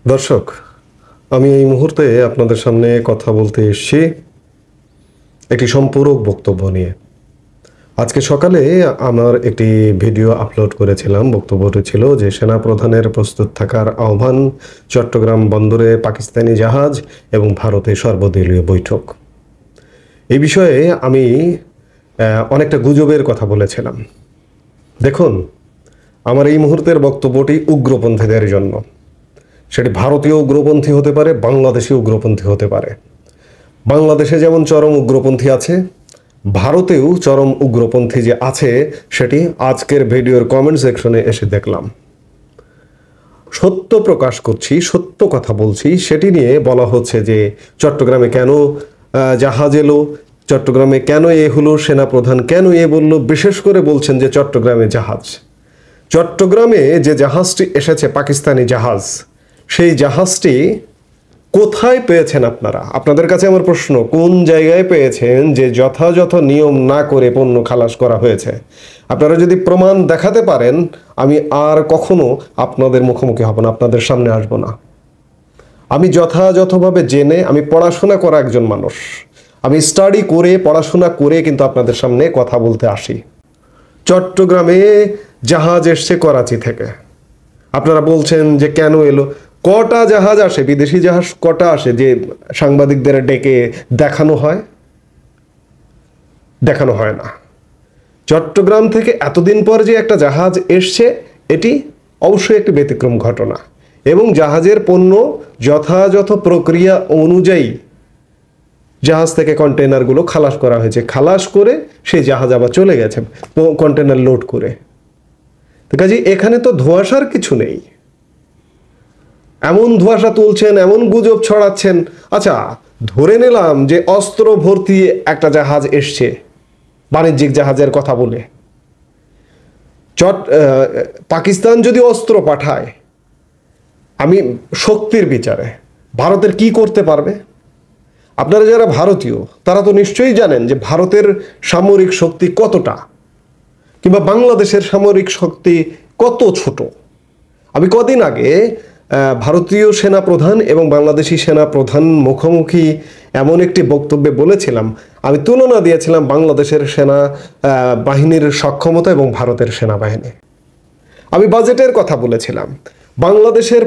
দর্শক, আমি এই মুহূর্তে আপনাদের সামনে কথা বলতে এসেছি একটি সম্পূরক বক্তব্য নিয়ে। আজকে সকালে আমার একটি ভিডিও আপলোড করেছিলাম। বক্তব্যটি ছিল যে সেনাপ্রধানের প্রস্তুত থাকার আহ্বান, চট্টগ্রাম বন্দরে পাকিস্তানি জাহাজ এবং ভারতে সর্বদলীয় বৈঠক। এই বিষয়ে আমি অনেকটা গুজবের কথা বলেছিলাম। দেখুন, আমার এই মুহূর্তের বক্তব্যটি উগ্রপন্থীদের জন্য। সেটি ভারতীয় উগ্রপন্থী হতে পারে, বাংলাদেশি উগ্রপন্থী হতে পারে। বাংলাদেশে যেমন চরম উগ্রপন্থী আছে, ভারতেও চরম উগ্রপন্থী যে আছে সেটি আজকের ভিডিওর কমেন্ট সেকশনে এসে দেখলাম। সত্য প্রকাশ করছি, সত্য কথা বলছি। সেটি নিয়ে বলা হচ্ছে যে চট্টগ্রামে কেন জাহাজ এলো, চট্টগ্রামে কেন এ হলো, সেনাপ্রধান কেন এ বলল। বিশেষ করে বলছেন যে চট্টগ্রামে জাহাজ, চট্টগ্রামে যে জাহাজটি এসেছে পাকিস্তানি জাহাজ, সেই জাহাজটি কোথায় পেয়েছেন আপনারা? আপনাদের কাছে আমার প্রশ্ন, কোন জায়গায় পেয়েছেন যে যথাযথ নিয়ম না করে পণ্য খালাস করা হয়েছে? আপনারা যদি প্রমাণ দেখাতে পারেন, আমি আর কখনো আপনাদের মুখোমুখি হব না, আপনাদের সামনে আসব না। আমি যথাযথভাবে জেনে, আমি পড়াশোনা করা একজন মানুষ, আমি স্টাডি করে পড়াশোনা করে কিন্তু আপনাদের সামনে কথা বলতে আসি। চট্টগ্রামে জাহাজ এসছে করাচি থেকে। আপনারা বলছেন যে কেন এলো? কটা জাহাজ আসে, বিদেশি জাহাজ কটা আসে যে সাংবাদিকদের ডেকে দেখানো হয়? দেখানো হয় না। চট্টগ্রাম থেকে এতদিন পর যে একটা জাহাজ এসছে, এটি অবশ্যই একটি ব্যতিক্রম ঘটনা, এবং জাহাজের পণ্য যথাযথ প্রক্রিয়া অনুযায়ী জাহাজ থেকে কন্টেনারগুলো খালাস করা হয়েছে। খালাস করে সেই জাহাজ আবার চলে গেছে কন্টেনার লোড করে। তো কাজে এখানে তো ধোঁয়াশার কিছু নেই। এমন ধোঁয়াশা তুলছেন, এমন গুজব ছড়াচ্ছেন। আচ্ছা, ধরে নিলাম যে অস্ত্র ভর্তি একটা জাহাজ এসছে, বাণিজ্যিক জাহাজের কথা বলে। পাকিস্তান যদি অস্ত্র পাঠায়, আমি শক্তির বিচারে ভারতের কি করতে পারবে? আপনারা যারা ভারতীয় তারা তো নিশ্চয়ই জানেন যে ভারতের সামরিক শক্তি কতটা, কিংবা বাংলাদেশের সামরিক শক্তি কত ছোট। আমি কদিন আগে ভারতীয় সেনাপ্রধান এবং বাংলাদেশি সেনাপ্রধান মুখোমুখি এমন একটি বক্তব্যে বলেছিলাম, আমি তুলনা দিয়েছিলাম বাংলাদেশের সেনা বাহিনীর সক্ষমতা এবং ভারতের সেনাবাহিনী। আমি বাজেটের কথা বলেছিলাম, বাংলাদেশের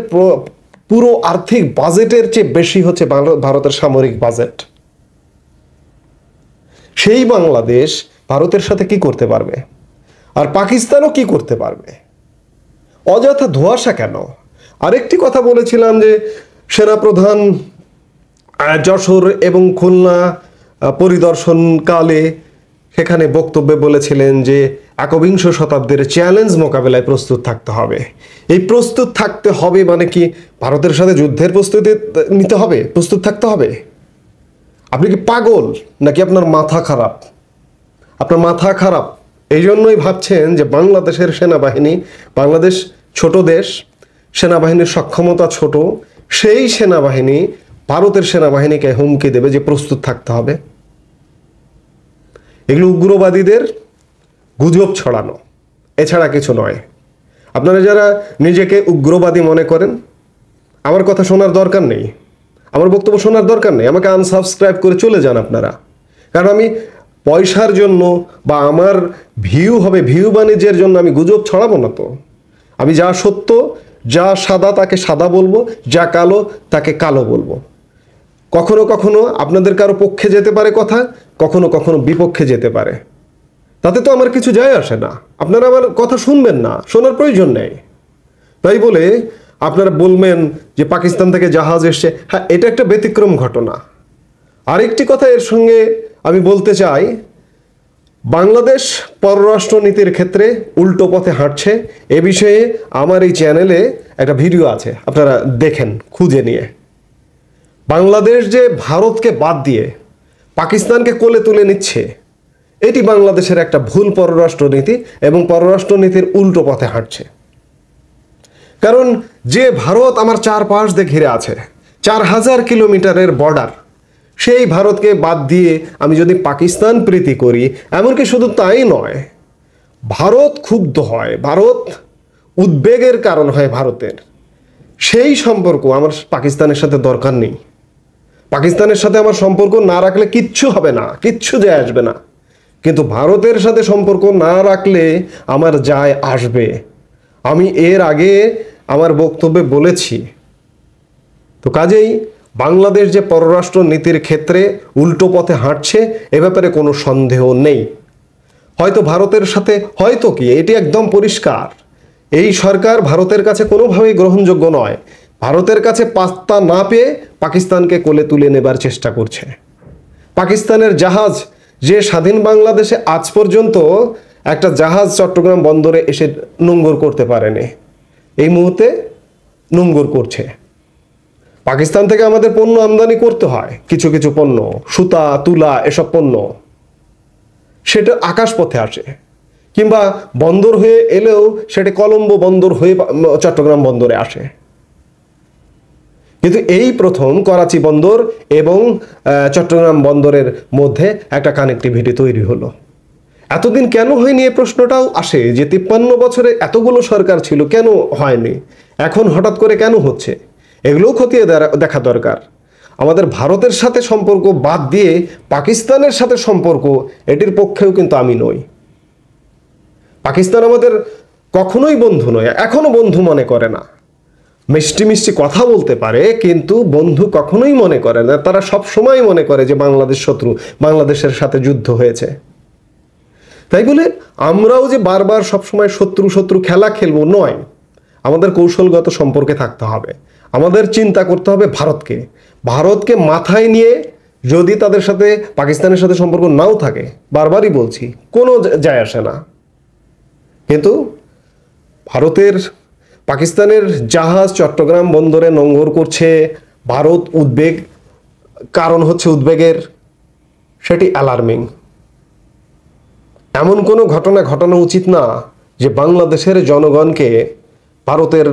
পুরো আর্থিক বাজেটের চেয়ে বেশি হচ্ছে ভারতের সামরিক বাজেট। সেই বাংলাদেশ ভারতের সাথে কি করতে পারবে? আর পাকিস্তানও কি করতে পারবে? অযথা ধোঁয়াশা কেন? আরেকটি কথা বলেছিলাম যে সেনাপ্রধান যশোর এবং খুলনা পরিদর্শনকালে সেখানে বক্তব্যে বলেছিলেন যে একবিংশ শতাব্দীর চ্যালেঞ্জ মোকাবেলায় প্রস্তুত থাকতে হবে। এই প্রস্তুত থাকতে হবে মানে কি ভারতের সাথে যুদ্ধের প্রস্তুতি নিতে হবে, প্রস্তুত থাকতে হবে? আপনি কি পাগল নাকি আপনার মাথা খারাপ? আপনার মাথা খারাপ এই জন্যই ভাবছেন যে বাংলাদেশের সেনাবাহিনী, বাংলাদেশ ছোট দেশ, সেনাবাহিনীর সক্ষমতা ছোট, সেই সেনাবাহিনী ভারতের সেনাবাহিনীকে হুমকি দেবে যে প্রস্তুত থাকতে হবে। এগুলো উগ্রবাদীদের গুজব ছড়ানো, এছাড়া কিছু নয়। আপনারা যারা নিজেকে উগ্রবাদী মনে করেন, আমার কথা শোনার দরকার নেই, আমার বক্তব্য শোনার দরকার নেই। আমাকে আনসাবস্ক্রাইব করে চলে যান আপনারা। কারণ আমি পয়সার জন্য বা আমার ভিউ হবে, ভিউ বাণিজ্যের জন্য আমি গুজব ছড়াবো না তো। আমি যা সত্য, যা সাদা তাকে সাদা বলবো, যা কালো তাকে কালো বলবো। কখনো কখনো আপনাদের কারো পক্ষে যেতে পারে কথা, কখনো কখনো বিপক্ষে যেতে পারে। তাতে তো আমার কিছু যায় আসে না। আপনারা আমার কথা শুনবেন না, শোনার প্রয়োজন নেই। তাই বলে আপনারা বলবেন যে পাকিস্তান থেকে জাহাজ এসছে, হ্যাঁ এটা একটা ব্যতিক্রম ঘটনা। আরেকটি কথা এর সঙ্গে আমি বলতে চাই, বাংলাদেশ পররাষ্ট্রনীতির ক্ষেত্রে উল্টো পথে হাঁটছে। এ বিষয়ে আমার এই চ্যানেলে একটা ভিডিও আছে, আপনারা দেখেন খুঁজে নিয়ে। বাংলাদেশ যে ভারতকে বাদ দিয়ে পাকিস্তানকে কোলে তুলে নিচ্ছে, এটি বাংলাদেশের একটা ভুল পররাষ্ট্রনীতি এবং পররাষ্ট্রনীতির উল্টো পথে হাঁটছে। কারণ যে ভারত আমার চারপাশ দিয়ে ঘিরে আছে, 4000 কিলোমিটারের বর্ডার, সেই ভারতকে বাদ দিয়ে আমি যদি পাকিস্তান প্রীতি করি, এমনকি শুধু তাই নয়, ভারত ক্ষুব্ধ হয়, ভারত উদ্বেগের কারণ হয় ভারতের। সেই সম্পর্ক আমার পাকিস্তানের সাথে দরকার নেই। পাকিস্তানের সাথে আমার সম্পর্ক না রাখলে কিচ্ছু হবে না, কিচ্ছু যায় আসবে না। কিন্তু ভারতের সাথে সম্পর্ক না রাখলে আমার যায় আসবে। আমি এর আগে আমার বক্তব্যে বলেছি। তো কাজেই বাংলাদেশ যে পররাষ্ট্র নীতির ক্ষেত্রে উল্টো পথে হাঁটছে এ ব্যাপারে কোনো সন্দেহ নেই। হয়তো ভারতের সাথে হয়তো কি এটি একদম পরিষ্কার, এই সরকার ভারতের কাছে কোনোভাবেই গ্রহণযোগ্য নয়। ভারতের কাছে পাত্তা না পেয়ে পাকিস্তানকে কোলে তুলে নেবার চেষ্টা করছে। পাকিস্তানের জাহাজ যে স্বাধীন বাংলাদেশে আজ পর্যন্ত একটা জাহাজ চট্টগ্রাম বন্দরে এসে নোঙ্গর করতে পারেনি, এই মুহূর্তে নোঙ্গর করছে। পাকিস্তান থেকে আমাদের পণ্য আমদানি করতে হয়, কিছু কিছু পণ্য, সুতা, তুলা, এসব পণ্য, সেটা আকাশপথে আসে, কিংবা বন্দর হয়ে এলেও সেটা কলম্বো বন্দর হয়ে চট্টগ্রাম বন্দরে আসে। কিন্তু এই প্রথম করাচি বন্দর এবং চট্টগ্রাম বন্দরের মধ্যে একটা কানেক্টিভিটি তৈরি হলো। এতদিন কেন হয়নি এই প্রশ্নটাও আসে যে 53 বছরে এতগুলো সরকার ছিল, কেন হয়নি, এখন হঠাৎ করে কেন হচ্ছে? এগুলোও খতিয়ে দেখা দরকার। আমাদের ভারতের সাথে সম্পর্ক বাদ দিয়ে পাকিস্তানের সাথে সম্পর্ক, এটির পক্ষেও কিন্তু আমি নই। পাকিস্তান আমাদের কখনোই বন্ধু নয়, এখনো বন্ধু মনে করে না। মিষ্টি মিষ্টি কথা বলতে পারে কিন্তু বন্ধু কখনোই মনে করে না। তারা সব সময় মনে করে যে বাংলাদেশ শত্রু, বাংলাদেশের সাথে যুদ্ধ হয়েছে। তাই বলে আমরাও যে বারবার সবসময় শত্রু শত্রু খেলা খেলবো নয়, আমাদের কৌশলগত সম্পর্কে থাকতে হবে। আমাদের চিন্তা করতে হবে ভারতকে, ভারতকে মাথায় নিয়ে যদি তাদের সাথে পাকিস্তানের সাথে সম্পর্ক নাও থাকে, বারবারই বলছি, কোনো যায় আসে না। কিন্তু ভারতের পাকিস্তানের জাহাজ চট্টগ্রাম বন্দরে নোঙ্গর করছে, ভারত উদ্বেগ, কারণ হচ্ছে উদ্বেগের, সেটি অ্যালার্মিং। এমন কোনো ঘটনা ঘটানো উচিত না যে বাংলাদেশের জনগণকে ভারতের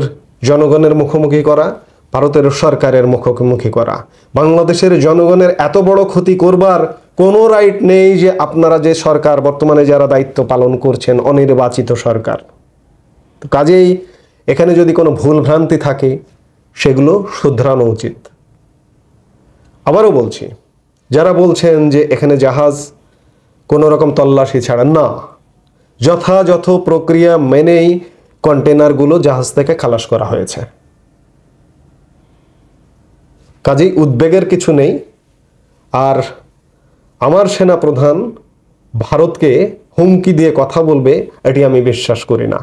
জনগণের মুখোমুখি করা, ভারতের সরকারের মুখোমুখি করা। বাংলাদেশের জনগণের এত বড় ক্ষতি করবার কোনো রাইট নেই যে আপনারা যে সরকার বর্তমানে যারা দায়িত্ব পালন করছেন, অনির্বাচিত সরকার। তো কাজেই এখানে যদি কোনো ভুল ভ্রান্তি থাকে সেগুলো শুধরানো উচিত। আবারও বলছি, যারা বলছেন যে এখানে জাহাজ কোনো রকম তল্লাশি ছাড়া, না, যথাযথ প্রক্রিয়া মেনেই কন্টেনারগুলো জাহাজ থেকে খালাস করা হয়েছে। কাজেই উদ্বেগের কিছু নেই। আর আমার সেনাপ্রধান ভারতকে হুমকি দিয়ে কথা বলবে এটি আমি বিশ্বাস করি না।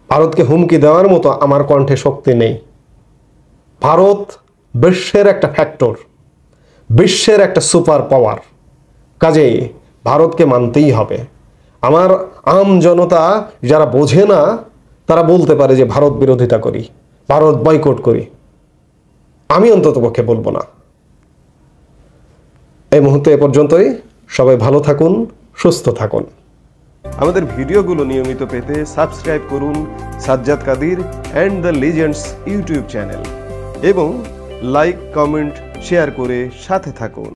ভারতকে হুমকি দেওয়ার মতো আমার কণ্ঠে শক্তি নেই। ভারত বিশ্বের একটা ফ্যাক্টর, বিশ্বের একটা সুপার পাওয়ার। কাজেই ভারতকে মানতেই হবে। আমার আম জনতা যারা বোঝে না তারা বলতে পারে যে ভারত বিরোধিতা করি, ভারত বয়কট করি, আমি অন্ততপক্ষে বলবো না। এই মুহূর্তে এ পর্যন্তই। সবাই ভালো থাকুন, সুস্থ থাকুন। আমাদের ভিডিওগুলো নিয়মিত পেতে সাবস্ক্রাইব করুন Sajjad Kadir and the legends YouTube channel এবং লাইক, কমেন্ট, শেয়ার করে সাথে থাকুন।